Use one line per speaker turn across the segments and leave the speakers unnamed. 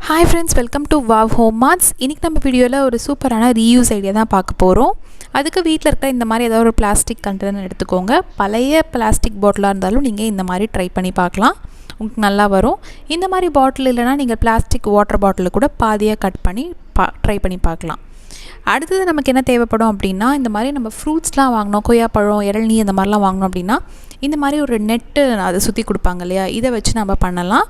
Hi friends, welcome to Wow Home Marts. இன்னைக்கு நம்ம வீடியோல ஒரு சூப்பரான ரீயூஸ் ஐடியா தான் பார்க்க போறோம். அதுக்கு வீட்ல இருக்க இந்த மாதிரி ஏதாவது ஒரு பிளாஸ்டிக் கண்டெய்னர் எடுத்துக்கோங்க. பழைய பிளாஸ்டிக் பாட்டிலா இருந்தாலும் நீங்க இந்த மாதிரி ட்ரை பண்ணி பார்க்கலாம். உங்களுக்கு நல்லா வரும். இந்த மாதிரி பாட்டில் இல்லனா நீங்க பிளாஸ்டிக் வாட்டர் பாட்டில கூட பாதியா கட் பண்ணி ட்ரை பண்ணி பார்க்கலாம். அடுத்து நமக்கு என்ன தேவைப்படும் அப்படினா இந்த மாதிரி நம்ம ஃப்ரூட்ஸ்லாம் வாங்கணும், கொய்யா பழம், இளநீ இந்த மாதிரிலாம் வாங்கணும் அப்படினா இந்த மாதிரி ஒரு நெட் அதை சுத்தி கொடுப்பாங்க இல்லையா, இதை வச்சு நம்ம பண்ணலாம்.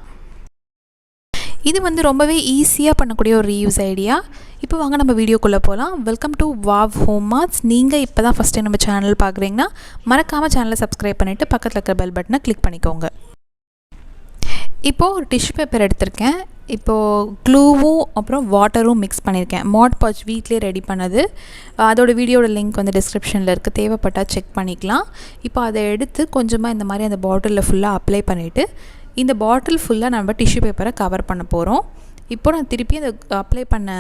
இது வந்து ரொம்பவே ஈஸியாக பண்ணக்கூடிய ஒரு ரீயூஸ் ஐடியா. இப்போ வாங்க நம்ம வீடியோக்குள்ளே போகலாம். Welcome to wow home marts. நீங்கள் இப்போ தான் ஃபஸ்ட்டு நம்ம சேனல் பார்க்குறீங்கன்னா மறக்காமல் சேனலை சப்ஸ்கிரைப் பண்ணிவிட்டு பக்கத்தில் இருக்கிற பெல் பட்டனை கிளிக் பண்ணிக்கோங்க. இப்போது ஒரு டிஷ்யூ பேப்பர் எடுத்திருக்கேன். இப்போது க்ளூவும் அப்புறம் வாட்டரும் மிக்ஸ் பண்ணியிருக்கேன். மாட் பாட்ச் வீட்டிலே ரெடி பண்ணது. அதோட வீடியோட லிங்க் வந்து டிஸ்கிரிப்ஷனில் இருக்குது, தேவைப்பட்டால் செக் பண்ணிக்கலாம். இப்போ அதை எடுத்து கொஞ்சமாக இந்த மாதிரி அந்த பாட்டிலில் ஃபுல்லாக அப்ளை பண்ணிவிட்டு இந்த பாட்டில் ஃபுல்லாக நம்ம டிஷ்யூ பேப்பரை கவர் பண்ண போகிறோம். இப்போ நான் திருப்பி அந்த அப்ளை பண்ண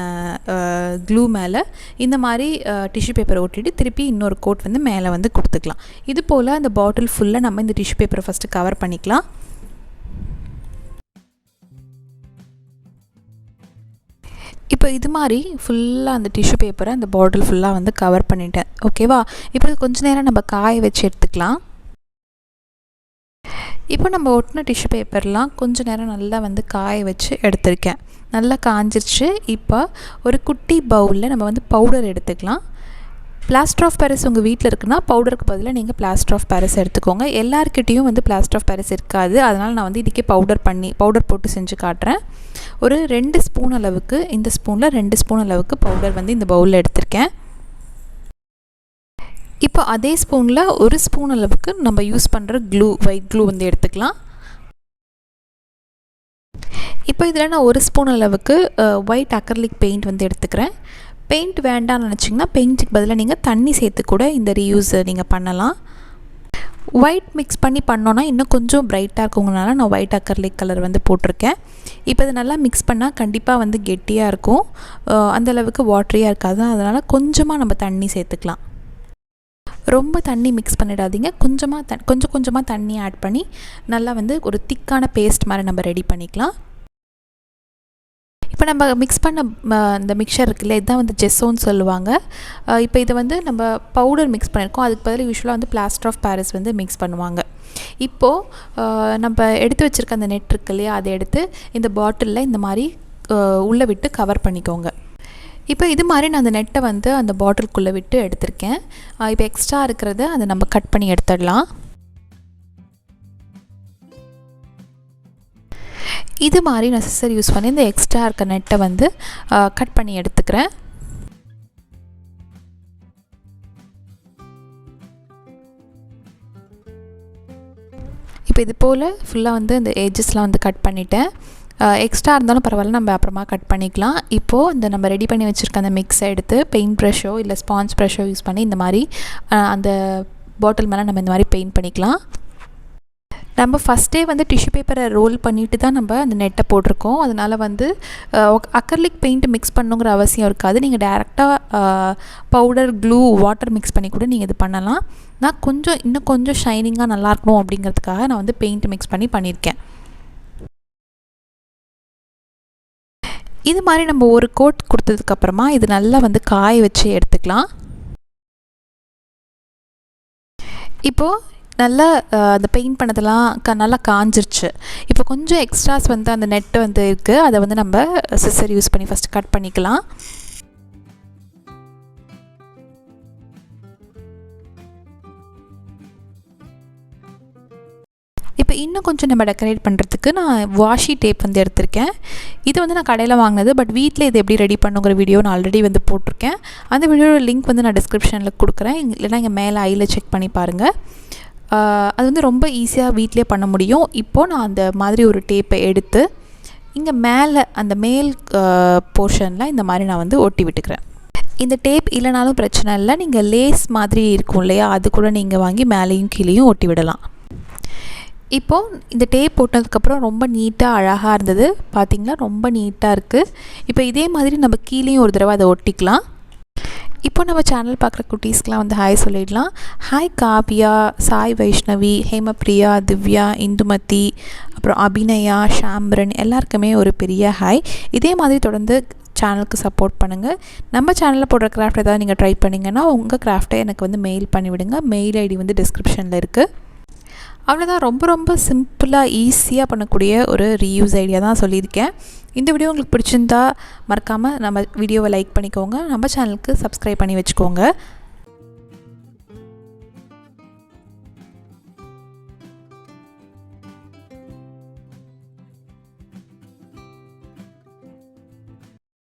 க்ளூ மேலே இந்த மாதிரி டிஷ்யூ பேப்பரை ஒட்டிட்டு திருப்பி இன்னொரு கோட் வந்து மேலே வந்து கொடுத்துக்கலாம். இது போல் அந்த பாட்டில் ஃபுல்லாக நம்ம இந்த டிஷ்யூ பேப்பரை ஃபஸ்ட்டு கவர் பண்ணிக்கலாம். இப்போ இது மாதிரி ஃபுல்லாக அந்த டிஷ்யூ பேப்பரை அந்த பாட்டில் ஃபுல்லாக வந்து கவர் பண்ணிட்டேன். ஓகேவா? இப்போ கொஞ்சம் நேரம் நம்ம காய வச்சு எடுத்துக்கலாம். இப்போ நம்ம ஒட்டின டிஷ்யூ பேப்பர்லாம் கொஞ்சம் நேரம் நல்லா வந்து காய வச்சு எடுத்திருக்கேன். நல்லா காஞ்சிருச்சு. இப்போ ஒரு குட்டி பவுலில் நம்ம வந்து பவுடர் எடுத்துக்கலாம். பிளாஸ்டர் ஆஃப் பாரிஸ் உங்கள் வீட்டில் இருக்குன்னா பவுடருக்கு பதிலாக நீங்கள் பிளாஸ்டர் ஆஃப் பாரிஸ் எடுத்துக்கோங்க. எல்லாருக்கிட்டேயும் வந்து பிளாஸ்டர் ஆஃப் பாரிஸ் இருக்காது, அதனால் நான் வந்து இதுக்கே பவுடர் போட்டு செஞ்சு காட்டுறேன். ஒரு 2 ஸ்பூன் அளவுக்கு, இந்த ஸ்பூனில் 2 ஸ்பூன் அளவுக்கு பவுடர் வந்து இந்த பவுலில் எடுத்திருக்கேன். இப்போ அதே ஸ்பூனில் 1 ஸ்பூன் அளவுக்கு நம்ம யூஸ் பண்ணுற ஒயிட் க்ளூ வந்து எடுத்துக்கலாம். இப்போ இதில் நான் 1 ஸ்பூன் அளவுக்கு ஒயிட் அக்ரிலிக் பெயிண்ட் வந்து எடுத்துக்கிறேன். பெயிண்ட் வேண்டாம்னு நினச்சிங்கன்னா பெயிண்ட்டுக்கு பதிலாக நீங்கள் தண்ணி சேர்த்து கூட இந்த ரீயூஸ் நீங்கள் பண்ணலாம். ஒயிட் மிக்ஸ் பண்ணி பண்ணோன்னா இன்னும் கொஞ்சம் ப்ரைட்டாக இருக்குங்கனால நான் ஒயிட் அக்ரிலிக் கலர் வந்து போட்டிருக்கேன். இப்போ இது நல்லா மிக்ஸ் பண்ணால் கண்டிப்பாக வந்து கெட்டியாக இருக்கும், அந்தளவுக்கு வாட்டரியாக இருக்காது. அதனால் கொஞ்சமாக நம்ம தண்ணி சேர்த்துக்கலாம். ரொம்ப தண்ணி மிக்ஸ் பண்ணிடாதீங்க, கொஞ்சமாக தண்ணி ஆட் பண்ணி நல்லா வந்து ஒரு திக்கான பேஸ்ட் மாதிரி நம்ம ரெடி பண்ணிக்கலாம். இப்போ நம்ம மிக்ஸ் பண்ண இந்த மிக்சர் இருக்குல்ல, இதுதான் வந்து ஜெஸ்ஸோன்னு சொல்லுவாங்க. இப்போ இதை வந்து நம்ம பவுடர் மிக்ஸ் பண்ணியிருக்கோம், அதுக்கு பதில் யூஸ்வலாக வந்து பிளாஸ்டர் ஆஃப் பாரிஸ் வந்து மிக்ஸ் பண்ணுவாங்க. இப்போது நம்ம எடுத்து வச்சுருக்க அந்த நெட் இருக்கு இல்லையா, அதை எடுத்து இந்த பாட்டிலில் இந்த மாதிரி உள்ளே விட்டு கவர் பண்ணிக்கோங்க. இப்போ இது மாதிரி நான் அந்த நெட்டை வந்து அந்த பாட்டிலுக்குள்ளே விட்டு எடுத்திருக்கேன். இப்போ எக்ஸ்ட்ரா இருக்கிறத அதை நம்ம கட் பண்ணி எடுத்துடலாம். இது மாதிரி நான் சிசர் யூஸ் பண்ணி இந்த எக்ஸ்ட்ரா இருக்க நெட்டை வந்து கட் பண்ணி எடுத்துக்கிறேன். இப்போ இது போல் ஃபுல்லாக வந்து இந்த எட்ஜஸ்லாம் வந்து கட் பண்ணிட்டேன். எக்ஸ்ட்ரா இருந்தாலும் பரவாயில்ல, நம்ம அப்புறமா கட் பண்ணிக்கலாம். இப்போது இந்த நம்ம ரெடி பண்ணி வச்சுருக்க அந்த மிக்ஸை எடுத்து பெயிண்ட் ப்ரஷோ இல்லை ஸ்பாஞ்ச் ப்ரஷோ யூஸ் பண்ணி இந்த மாதிரி அந்த பாட்டில் மேலே நம்ம இந்த மாதிரி பெயிண்ட் பண்ணிக்கலாம். நம்ம ஃபஸ்ட்டே வந்து டிஷ்யூ பேப்பரை ரோல் பண்ணிவிட்டு தான் நம்ம அந்த நெட்டை போட்டிருக்கோம், அதனால் வந்து அக்ரிலிக் பெயிண்ட் மிக்ஸ் பண்ணுங்கிற அவசியம் இருக்காது. நீங்கள் டேரெக்டாக பவுடர், க்ளூ, வாட்டர் மிக்ஸ் பண்ணி கூட நீங்கள் இது பண்ணலாம். நான் இன்னும் கொஞ்சம் ஷைனிங்காக நல்லா இருக்கணும் அப்படிங்கிறதுக்காக நான் வந்து பெயிண்ட் மிக்ஸ் பண்ணியிருக்கேன். இது மாதிரி நம்ம ஒரு கோட் கொடுத்ததுக்கப்புறமா இது நல்லா வந்து காய வச்சு எடுத்துக்கலாம். இப்போது நல்லா அந்த பெயிண்ட் பண்ணதெல்லாம் நல்லா காஞ்சிருச்சு. இப்போ கொஞ்சம் எக்ஸ்ட்ராஸ் வந்து அந்த நெட்டு வந்து இருக்குது, அதை வந்து நம்ம சிசர் யூஸ் பண்ணி ஃபஸ்ட்டு கட் பண்ணிக்கலாம். இப்போ இன்னும் கொஞ்சம் நம்ம டெக்கரேட் பண்ணுறதுக்கு நான் வாஷி டேப் வந்து எடுத்திருக்கேன். இது வந்து நான் கடையில் வாங்கினது, பட் வீட்டில் இது எப்படி ரெடி பண்ணுங்கிற வீடியோ நான் ஆல்ரெடி வந்து போட்டிருக்கேன். அந்த வீடியோட லிங்க் வந்து நான் டிஸ்கிரிப்ஷனில் கொடுக்குறேன், இல்லைனா இங்கே மேலே ஐயில் செக் பண்ணி பாருங்கள். அது வந்து ரொம்ப ஈஸியாக வீட்டிலே பண்ண முடியும். இப்போது நான் அந்த மாதிரி ஒரு டேப்பை எடுத்து இங்கே மேலே அந்த மேல் போர்ஷனில் இந்த மாதிரி நான் வந்து ஒட்டி விட்டுக்கிறேன். இந்த டேப் இல்லைனாலும் பிரச்சனை இல்லை, நீங்கள் லேஸ் மாதிரி இருக்கும் இல்லையா, அது கூட நீங்கள் வாங்கி மேலேயும் கீழேயும் ஒட்டி விடலாம். இப்போது இந்த டேப் போட்டதுக்கப்புறம் ரொம்ப நீட்டாக அழகாக இருந்தது, பார்த்திங்களா, ரொம்ப நீட்டாக இருக்குது. இப்போ இதே மாதிரி நம்ம கீழேயும் ஒரு தடவை அதை ஒட்டிக்கலாம். இப்போ நம்ம சேனல் பார்க்குற குட்டீஸ்க்கெலாம் வந்து ஹாய் சொல்லிடலாம். ஹாய் காவ்யா, சாய் வைஷ்ணவி, ஹேமப்ரியா, திவ்யா, இந்துமதி, அப்புறம் அபிநயா, ஷாம்பரன் எல்லாருக்குமே ஒரு பெரிய ஹாய். இதே மாதிரி தொடர்ந்து சேனலுக்கு சப்போர்ட் பண்ணுங்கள். நம்ம சேனலில் போடுற கிராஃப்ட் ஏதாவது நீங்கள் ட்ரை பண்ணிங்கன்னா உங்கள் கிராஃப்ட்டை எனக்கு வந்து மெயில் பண்ணிவிடுங்க. மெயில் ஐடி வந்து டிஸ்கிரிப்ஷனில் இருக்குது. அவ்வளோதான். ரொம்ப சிம்பிளாக ஈஸியாக பண்ணக்கூடிய ஒரு ரீயூஸ் ஐடியா தான் சொல்லியிருக்கேன். இந்த வீடியோ உங்களுக்கு பிடிச்சிருந்தா மறக்காமல் நம்ம வீடியோவை லைக் பண்ணிக்கோங்க. நம்ம சேனலுக்கு சப்ஸ்கிரைப் பண்ணி வச்சுக்கோங்க.